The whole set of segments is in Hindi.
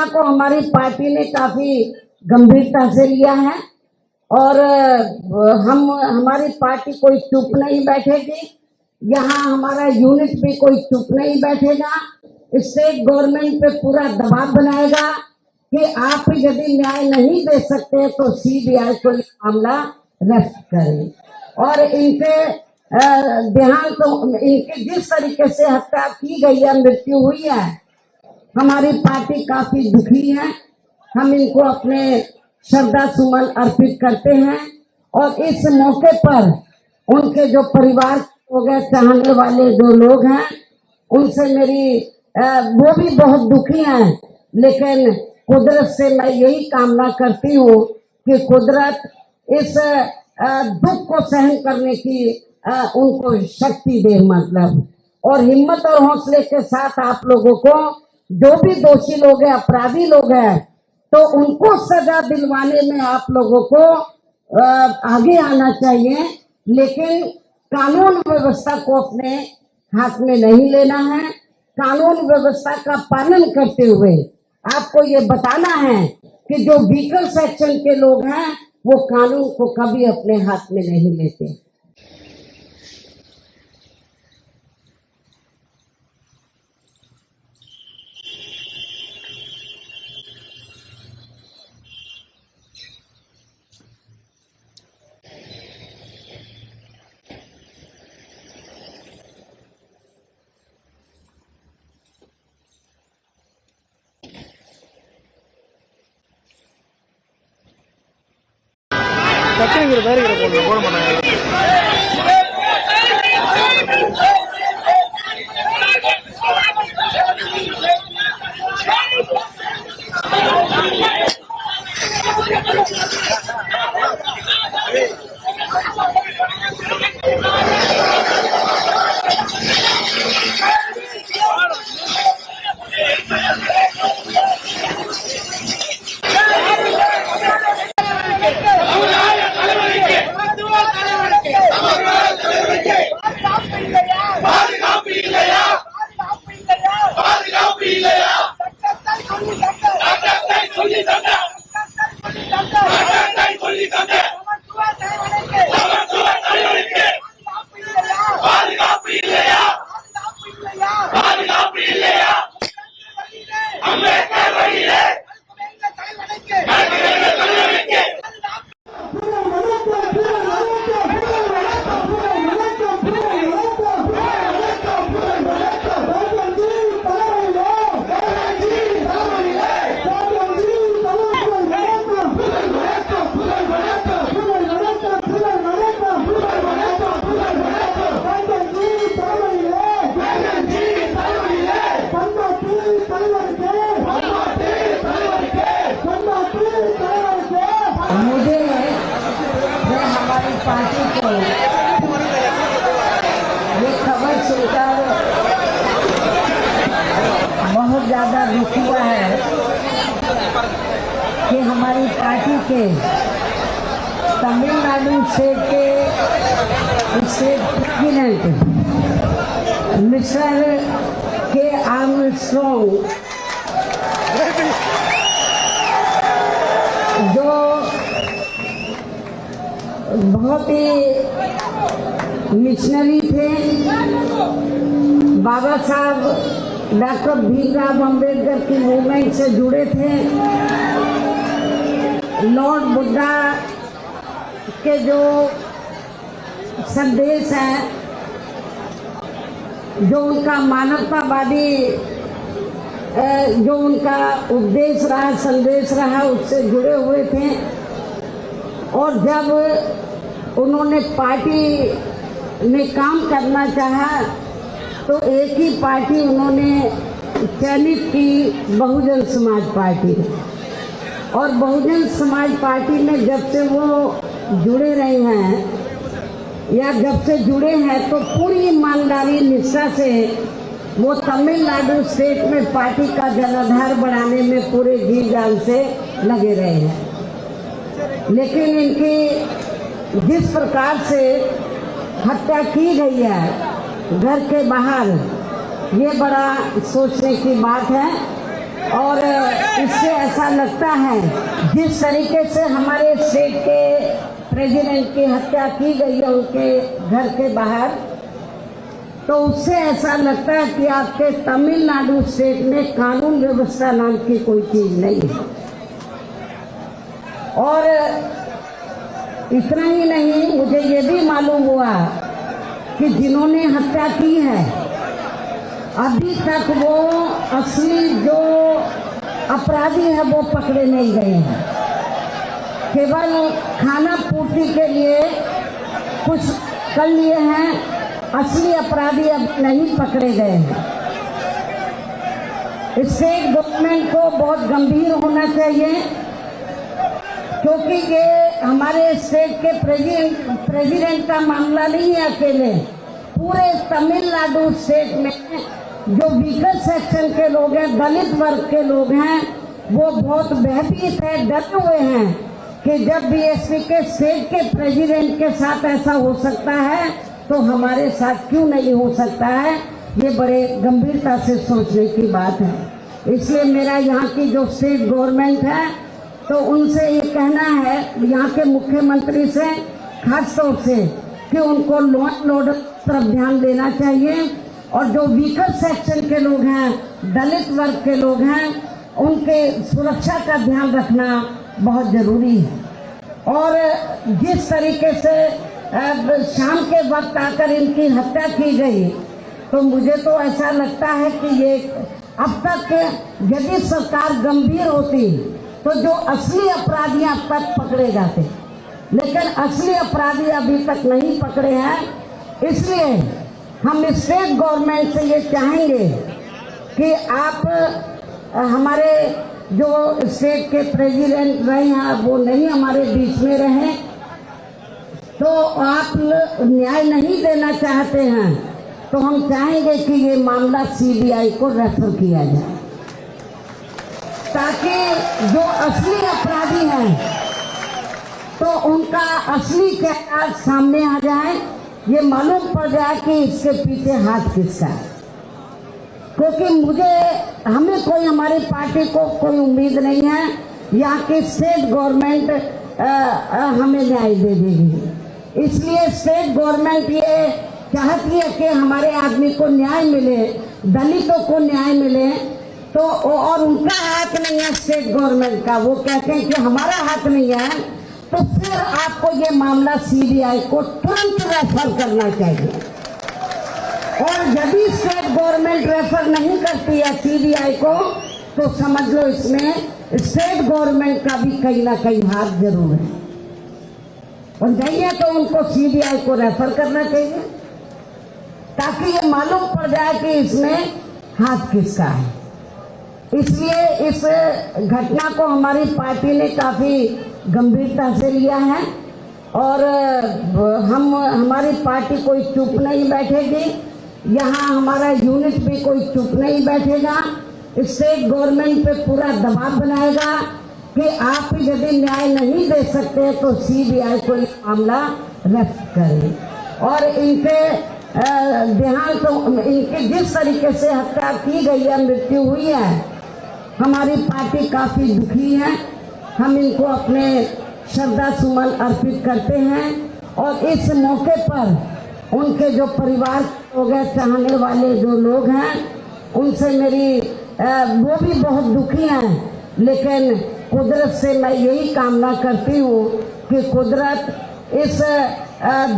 हत्या को हमारी पार्टी ने काफी गंभीरता से लिया है और हमारी पार्टी कोई चुप नहीं बैठेगी। यहाँ हमारा यूनिट भी कोई चुप नहीं बैठेगा। स्टेट गवर्नमेंट पे पूरा दबाव बनाएगा कि आप यदि न्याय नहीं दे सकते तो सीबीआई को ये मामला रद्द करें। और इनके देहांत इनकी जिस तरीके से हत्या की गई है, मृत्यु हुई है, हमारी पार्टी काफी दुखी है। हम इनको अपने श्रद्धा सुमन अर्पित करते हैं और इस मौके पर उनके जो परिवार हो गए, चाहने वाले जो लोग हैं, उनसे मेरी वो भी बहुत दुखी हैं, लेकिन कुदरत से मैं यही कामना करती हूँ कि कुदरत इस दुख को सहन करने की उनको शक्ति दे, मतलब, और हिम्मत और हौसले के साथ आप लोगों को जो भी दोषी लोग हैं, अपराधी लोग हैं, तो उनको सजा दिलवाने में आप लोगों को आगे आना चाहिए, लेकिन कानून व्यवस्था को अपने हाथ में नहीं लेना है। कानून व्यवस्था का पालन करते हुए आपको ये बताना है कि जो वीकर सेक्शन के लोग हैं वो कानून को कभी अपने हाथ में नहीं लेते। போட மாட்டாங்க। पार्टी को ये खबर सुनकर बहुत ज्यादा दुख हुआ है कि हमारी पार्टी के तमिलनाडु स्टेट के स्टेट प्रेसिडेंट मिस्टर के आर्मस्ट्रॉन्ग जो बहुत ही मिशनरी थे, बाबा साहब डॉक्टर भीमराव अम्बेडकर की मूवमेंट से जुड़े थे, लॉर्ड बुद्धा के जो संदेश हैं, जो उनका मानवतावादी जो उनका उपदेश रहा, संदेश रहा, उससे जुड़े हुए थे। और जब उन्होंने पार्टी में काम करना चाहा तो एक ही पार्टी उन्होंने चयनित की, बहुजन समाज पार्टी। और बहुजन समाज पार्टी में जब से वो जुड़े रहे हैं या जब से जुड़े हैं तो पूरी ईमानदारी निष्ठा से वो तमिलनाडु स्टेट में पार्टी का जनाधार बढ़ाने में पूरे जी जान से लगे रहे हैं। लेकिन इनकी जिस प्रकार से हत्या की गई है घर के बाहर, ये बड़ा सोचने की बात है। और इससे ऐसा लगता है जिस तरीके से हमारे स्टेट के प्रेसिडेंट की हत्या की गई है उनके घर के बाहर, तो उससे ऐसा लगता है कि आपके तमिलनाडु स्टेट में कानून व्यवस्था नाम की कोई चीज नहीं है। और इतना ही नहीं, मुझे ये भी मालूम हुआ कि जिन्होंने हत्या की है अभी तक वो असली जो अपराधी है वो पकड़े नहीं गए हैं। केवल खाना पूर्ति के लिए कुछ कर लिए हैं, असली अपराधी अब नहीं पकड़े गए हैं। स्टेट गवर्नमेंट को बहुत गंभीर होना चाहिए, क्योंकि ये हमारे स्टेट के प्रेसिडेंट का मामला नहीं है अकेले, पूरे तमिलनाडु स्टेट में जो वीकर सेक्शन के लोग हैं, दलित वर्ग के लोग हैं, वो बहुत भयभीत है, डरे हुए हैं कि जब बीएसपी के स्टेट के प्रेसिडेंट के साथ ऐसा हो सकता है तो हमारे साथ क्यों नहीं हो सकता है। ये बड़े गंभीरता से सोचने की बात है। इसलिए मेरा यहाँ की जो स्टेट गवर्नमेंट है तो उनसे ये कहना है, यहाँ के मुख्यमंत्री से खास तौर से, कि उनको लॉ एंड ऑर्डर तरफ ध्यान देना चाहिए और जो वीकर सेक्शन के लोग हैं, दलित वर्ग के लोग हैं, उनके सुरक्षा का ध्यान रखना बहुत जरूरी है। और जिस तरीके से शाम के वक्त आकर इनकी हत्या की गई, तो मुझे तो ऐसा लगता है कि ये अब तक यदि सरकार गंभीर होती तो जो असली अपराधी अब तक पकड़े जाते, लेकिन असली अपराधी अभी तक नहीं पकड़े हैं। इसलिए हम स्टेट गवर्नमेंट से ये चाहेंगे कि आप हमारे जो स्टेट के प्रेसिडेंट रहे हैं वो नहीं हमारे बीच में रहे, तो आप न्याय नहीं देना चाहते हैं तो हम चाहेंगे कि ये मामला सीबीआई को रेफर किया जाए, ताकि जो असली अपराधी हैं तो उनका असली चेहरा सामने आ जाए, ये मालूम पड़ जाए कि इसके पीछे हाथ किसका है। क्योंकि हमें कोई, हमारी पार्टी को कोई उम्मीद नहीं है यहाँ की स्टेट गवर्नमेंट हमें न्याय दे देगी। इसलिए स्टेट गवर्नमेंट ये चाहती है कि हमारे आदमी को न्याय मिले, दलितों को न्याय मिले, तो और उनका हाथ नहीं है स्टेट गवर्नमेंट का, वो कहते हैं कि हमारा हाथ नहीं है, तो फिर आपको ये मामला सीबीआई को तुरंत रेफर करना चाहिए। और यदि स्टेट गवर्नमेंट रेफर नहीं करती है सीबीआई को, तो समझ लो इसमें स्टेट गवर्नमेंट का भी कहीं ना कहीं हाथ जरूर है, और नहीं है तो उनको सीबीआई को रेफर करना चाहिए, ताकि ये मालूम पड़ जाए कि इसमें हाथ किसका है। इसलिए इस घटना को हमारी पार्टी ने काफी गंभीरता से लिया है और हमारी पार्टी कोई चुप नहीं बैठेगी, यहाँ हमारा यूनिट भी कोई चुप नहीं बैठेगा। स्टेट गवर्नमेंट पे पूरा दबाव बनाएगा कि आप यदि न्याय नहीं दे सकते तो सीबीआई को ये मामला रेफर करें। और इनके देहांत, इनकी जिस तरीके से हत्या की गई है, मृत्यु हुई है, हमारी पार्टी काफी दुखी है। हम इनको अपने श्रद्धा सुमन अर्पित करते हैं और इस मौके पर उनके जो परिवार लोग हैं, चाहने वाले जो लोग हैं, उनसे मेरी वो भी बहुत दुखी हैं, लेकिन कुदरत से मैं यही कामना करती हूँ कि कुदरत इस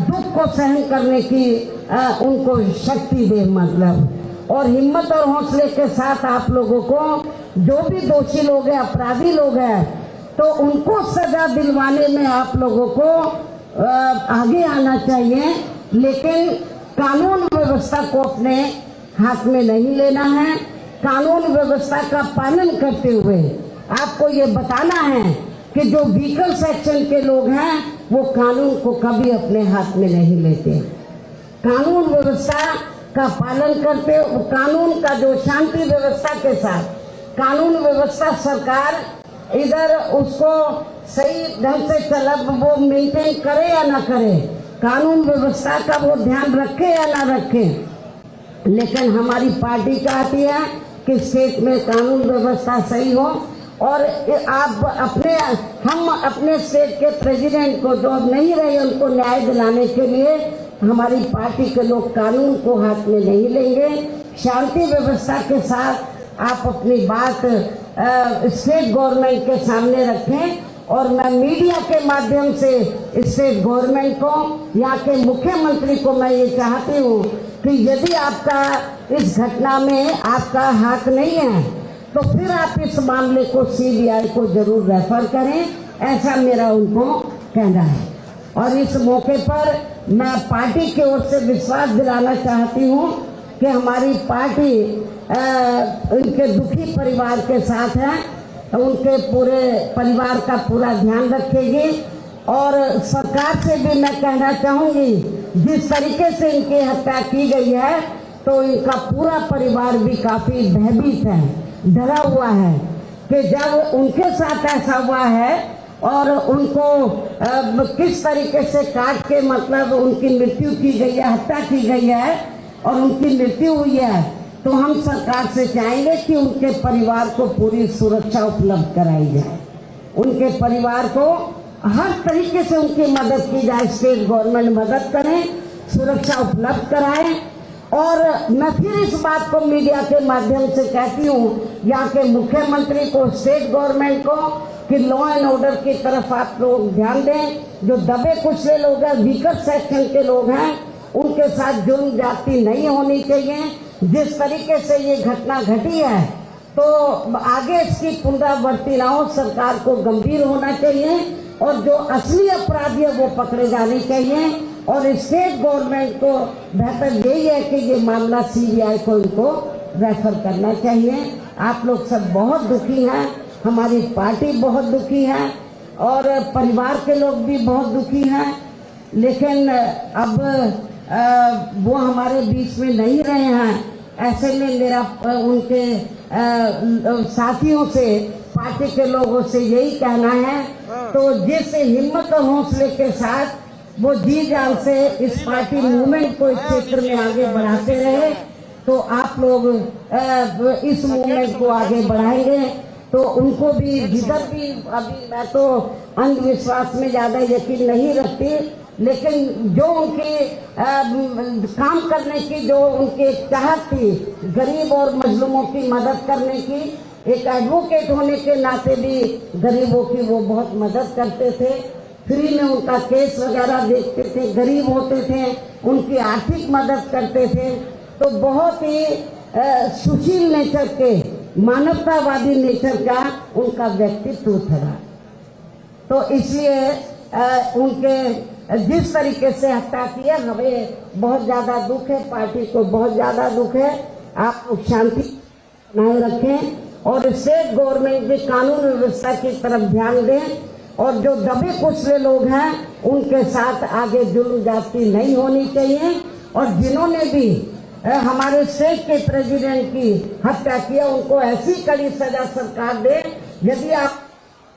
दुख को सहन करने की उनको शक्ति दे, मतलब, और हिम्मत और हौसले के साथ आप लोगों को, जो भी दोषी लोग हैं, अपराधी लोग हैं, तो उनको सजा दिलवाने में आप लोगों को आगे आना चाहिए, लेकिन कानून व्यवस्था को अपने हाथ में नहीं लेना है। कानून व्यवस्था का पालन करते हुए आपको ये बताना है कि जो वीकर सेक्शन के लोग हैं वो कानून को कभी अपने हाथ में नहीं लेते। कानून व्यवस्था का पालन करते, कानून का जो शांति व्यवस्था के साथ कानून व्यवस्था सरकार इधर उसको सही ढंग से चलब, वो मेंटेन करे या ना करे, कानून व्यवस्था का वो ध्यान रखे या ना रखे, लेकिन हमारी पार्टी चाहती है कि स्टेट में कानून व्यवस्था सही हो और हम अपने स्टेट के प्रेसिडेंट को जो अब नहीं रहे उनको न्याय दिलाने के लिए हमारी पार्टी के लोग कानून को हाथ में नहीं लेंगे। शांति व्यवस्था के साथ आप अपनी बात स्टेट गवर्नमेंट के सामने रखें और मैं मीडिया के माध्यम से स्टेट गवर्नमेंट को, यहाँ के मुख्यमंत्री को मैं ये चाहती हूँ कि यदि आपका इस घटना में आपका हाथ नहीं है तो फिर आप इस मामले को CBI को जरूर रेफर करें, ऐसा मेरा उनको कहना है। और इस मौके पर मैं पार्टी की ओर से विश्वास दिलाना चाहती हूँ कि हमारी पार्टी उनके दुखी परिवार के साथ है, उनके पूरे परिवार का पूरा ध्यान रखेगी। और सरकार से भी मैं कहना चाहूंगी, जिस तरीके से इनकी हत्या की गई है तो इनका पूरा परिवार भी काफी भयभीत है, डरा हुआ है कि जब उनके साथ ऐसा हुआ है और उनको किस तरीके से काट के मतलब उनकी मृत्यु की गई है, हत्या की गई है और उनकी मृत्यु हुई है, तो हम सरकार से चाहेंगे कि उनके परिवार को पूरी सुरक्षा उपलब्ध कराई जाए, उनके परिवार को हर तरीके से उनकी मदद की जाए, स्टेट गवर्नमेंट मदद करें, सुरक्षा उपलब्ध कराए। और मैं फिर इस बात को मीडिया के माध्यम से कहती हूँ यहाँ के मुख्यमंत्री को, स्टेट गवर्नमेंट को, कि लॉ एंड ऑर्डर की तरफ आप लोग ध्यान दें। जो दबे कुचले लोग हैं, वीकर सेक्शन के लोग हैं, उनके साथ जुर्म जाति नहीं होनी चाहिए। जिस तरीके से ये घटना घटी है तो आगे इसकी पुनरावृत्ति ना हो, सरकार को गंभीर होना चाहिए और जो असली अपराधी है वो पकड़े जाने चाहिए। और स्टेट गवर्नमेंट को बेहतर यही है कि ये मामला CBI को इनको रेफर करना चाहिए। आप लोग सब बहुत दुखी हैं, हमारी पार्टी बहुत दुखी है और परिवार के लोग भी बहुत दुखी हैं, लेकिन अब वो हमारे बीच में नहीं रहे हैं। ऐसे में मेरा उनके साथियों से, पार्टी के लोगों से यही कहना है, तो जिस हिम्मत और हौसले के साथ वो जी जान से इस पार्टी मूवमेंट को इस क्षेत्र में आगे बढ़ाते रहे, तो आप लोग इस मूवमेंट को आगे बढ़ाएंगे तो उनको भी, जिधर भी, अभी मैं तो अंधविश्वास में ज्यादा यकीन नहीं रखती, लेकिन जो उनकी काम करने की जो उनकी चाहत थी, गरीब और मजलूमों की मदद करने की, एक एडवोकेट होने के नाते भी गरीबों की वो बहुत मदद करते थे, फ्री में उनका केस वगैरह देखते थे, गरीब होते थे, उनकी आर्थिक मदद करते थे, तो बहुत ही सुशील नेचर के, मानवतावादी नेचर का उनका व्यक्तित्व था। तो इसलिए उनके जिस तरीके से हत्या किया, हमें बहुत ज्यादा दुख है, पार्टी को बहुत ज्यादा दुख है। आप लोग शांति बनाए रखें और स्टेट गवर्नमेंट भी कानून व्यवस्था की तरफ ध्यान दें और जो दबे कुचले लोग हैं उनके साथ आगे जुर्म जाति नहीं होनी चाहिए। और जिन्होंने भी हमारे स्टेट के प्रेसिडेंट की हत्या किया उनको ऐसी कड़ी सजा सरकार दे। यदि आप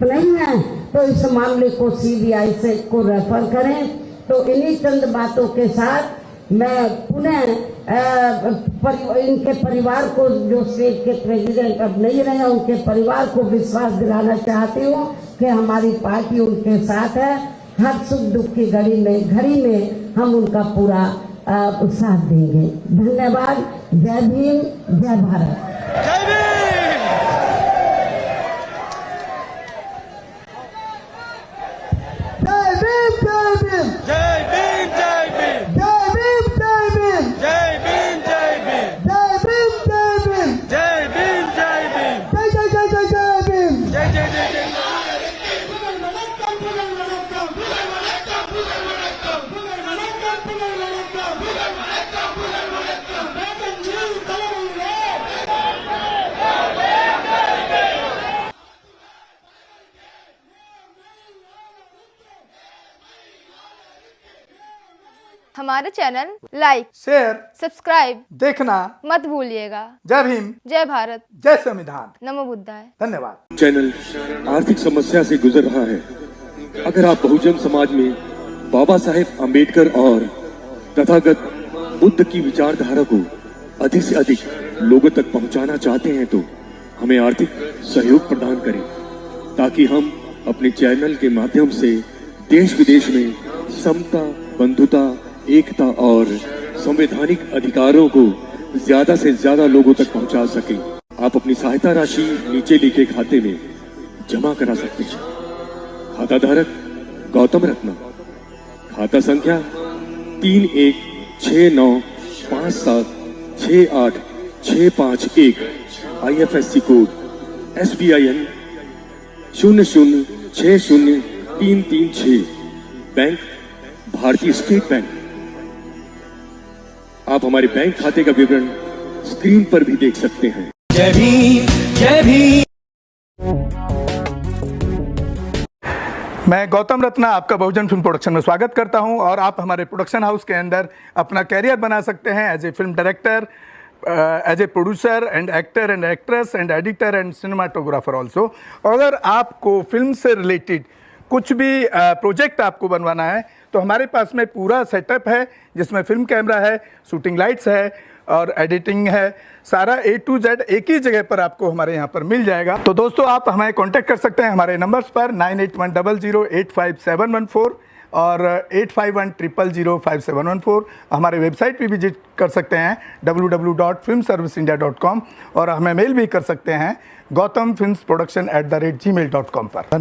नहीं है तो इस मामले को CBI से को रेफर करें। तो इन्हीं चंद बातों के साथ मैं पुनः इनके परिवार को, जो स्टेट के प्रेसिडेंट अब नहीं रहे, उनके परिवार को विश्वास दिलाना चाहती हूँ कि हमारी पार्टी उनके साथ है। हर सुख दुख की घड़ी में हम उनका पूरा साथ देंगे। धन्यवाद। जय भीम, जय भारत। जय भीम। जय भीम, जय भीम, जय भीम, जय भीम, जय भीम, जय भीम, जय भीम, जय भीम, जय भीम, जय भीम, जय जय जय जय जय भीम, जय जय जय जय। हमारे चैनल लाइक, शेयर, सब्सक्राइब देखना मत भूलिएगा। जय भीम, जय भारत, जय संविधान, नमो बुद्धाय। धन्यवाद। चैनल आर्थिक समस्या से गुजर रहा है। अगर आप बहुजन समाज में बाबा साहेब आम्बेडकर और तथागत बुद्ध की विचारधारा को अधिक से अधिक लोगों तक पहुंचाना चाहते हैं तो हमें आर्थिक सहयोग प्रदान करें ताकि हम अपने चैनल के माध्यम से देश विदेश में समता, बंधुता, एकता और संवैधानिक अधिकारों को ज्यादा से ज्यादा लोगों तक पहुंचा सकें। आप अपनी सहायता राशि नीचे लिखे खाते में जमा करा सकते हैं। खाता धारक गौतम रत्ना, खाता संख्या 3169576865 IFSC कोड SBIN 0060336, बैंक भारतीय स्टेट बैंक। आप हमारे बैंक खाते का विवरण स्क्रीन पर भी देख सकते हैं। जय भीम, जय भीम। मैं गौतम रत्ना आपका बहुजन फिल्म प्रोडक्शन में स्वागत करता हूं और आप हमारे प्रोडक्शन हाउस के अंदर अपना कैरियर बना सकते हैं as a film director, as a producer and actor and actress and editor and cinematographer also. अगर आपको फिल्म से रिलेटेड कुछ भी प्रोजेक्ट आपको बनवाना है तो हमारे पास में पूरा सेटअप है जिसमें फिल्म कैमरा है, शूटिंग लाइट्स है और एडिटिंग है। सारा A to Z एक ही जगह पर आपको हमारे यहाँ पर मिल जाएगा। तो दोस्तों आप हमें कांटेक्ट कर सकते हैं हमारे नंबर्स पर 9810085714 और 8510005714। हमारे वेबसाइट भी विजिट कर सकते हैं www.filmserviceindia.com और हमें मेल भी कर सकते हैं gautamfilmsproduction@gmail.com पर। धन्यवाद।